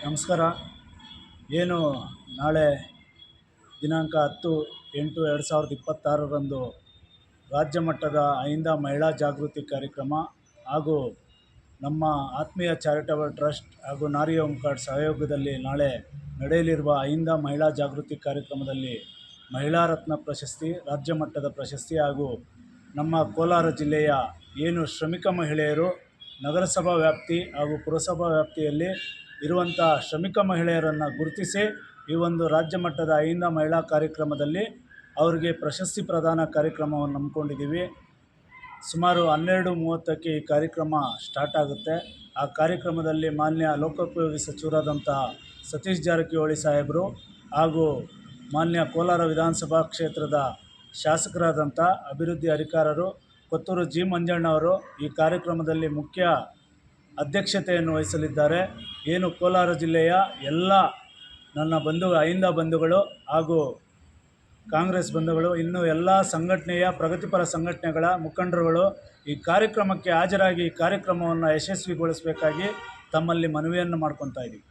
ನಮಸ್ಕಾರ. ಏನು ನಾಳೆ ದಿನಾಂಕ 10/8/2026ರಂದು ರಾಜ್ಯ ಮಟ್ಟದ ಅಹಿಂದ ಮಹಿಳಾ ಜಾಗೃತಿ ಕಾರ್ಯಕ್ರಮ ಹಾಗೂ ನಮ್ಮ ಆತ್ಮೀಯ ಚಾರಿಟಬಲ್ ಟ್ರಸ್ಟ್ ಹಾಗೂ ನಾರಿ ಹೋಮ್ ಕಾರ್ಡ್ ಸಹಯೋಗದಲ್ಲಿ ನಾಳೆ ನಡೆಯಲಿರುವ ಅಹಿಂದ ಮಹಿಳಾ ಜಾಗೃತಿ ಕಾರ್ಯಕ್ರಮದಲ್ಲಿ ಮಹಿಳಾ ರತ್ನ ಪ್ರಶಸ್ತಿ, ರಾಜ್ಯ ಮಟ್ಟದ ಪ್ರಶಸ್ತಿ ಹಾಗೂ ನಮ್ಮ ಕೋಲಾರ ಜಿಲ್ಲೆಯ ಏನು ಶ್ರಮಿಕ ಮಹಿಳೆಯರು ನಗರಸಭಾ ವ್ಯಾಪ್ತಿ ಹಾಗೂ ಪುರಸಭಾ ವ್ಯಾಪ್ತಿಯಲ್ಲಿ ಇರುವಂಥ ಶ್ರಮಿಕ ಮಹಿಳೆಯರನ್ನು ಗುರುತಿಸಿ ಈ ಒಂದು ರಾಜ್ಯ ಮಟ್ಟದ ಅಹಿಂದ ಮಹಿಳಾ ಕಾರ್ಯಕ್ರಮದಲ್ಲಿ ಅವರಿಗೆ ಪ್ರಶಸ್ತಿ ಪ್ರದಾನ ಕಾರ್ಯಕ್ರಮವನ್ನು ಹಮ್ಮಿಕೊಂಡಿದ್ದೀವಿ. ಸುಮಾರು 12:30ಕ್ಕೆ ಈ ಕಾರ್ಯಕ್ರಮ ಸ್ಟಾರ್ಟ್ ಆಗುತ್ತೆ. ಆ ಕಾರ್ಯಕ್ರಮದಲ್ಲಿ ಮಾನ್ಯ ಲೋಕೋಪಯೋಗಿ ಸಚಿವರಾದಂಥ ಸತೀಶ್ ಜಾರಕಿಹೊಳಿ ಸಾಹೇಬರು ಹಾಗೂ ಮಾನ್ಯ ಕೋಲಾರ ವಿಧಾನಸಭಾ ಕ್ಷೇತ್ರದ ಶಾಸಕರಾದಂಥ ಅಭಿವೃದ್ಧಿ ಅಧಿಕಾರರು ಕೊತ್ತೂರು ಜಿ ಮಂಜಣ್ಣವರು ಈ ಕಾರ್ಯಕ್ರಮದಲ್ಲಿ ಮುಖ್ಯ ಅಧ್ಯಕ್ಷತೆಯನ್ನು ವಹಿಸಲಿದ್ದಾರೆ. ಏನು ಕೋಲಾರ ಜಿಲ್ಲೆಯ ಎಲ್ಲ ನನ್ನ ಅಹಿಂದ ಬಂಧುಗಳು ಹಾಗೂ ಕಾಂಗ್ರೆಸ್ ಬಂಧುಗಳು, ಇನ್ನು ಎಲ್ಲ ಸಂಘಟನೆಯ ಪ್ರಗತಿಪರ ಸಂಘಟನೆಗಳ ಮುಖಂಡರುಗಳು ಈ ಕಾರ್ಯಕ್ರಮಕ್ಕೆ ಹಾಜರಾಗಿ ಈ ಕಾರ್ಯಕ್ರಮವನ್ನು ಯಶಸ್ವಿಗೊಳಿಸಬೇಕಾಗಿ ತಮ್ಮಲ್ಲಿ ಮನವಿಯನ್ನು ಮಾಡ್ಕೊತಾ ಇದ್ದೀವಿ.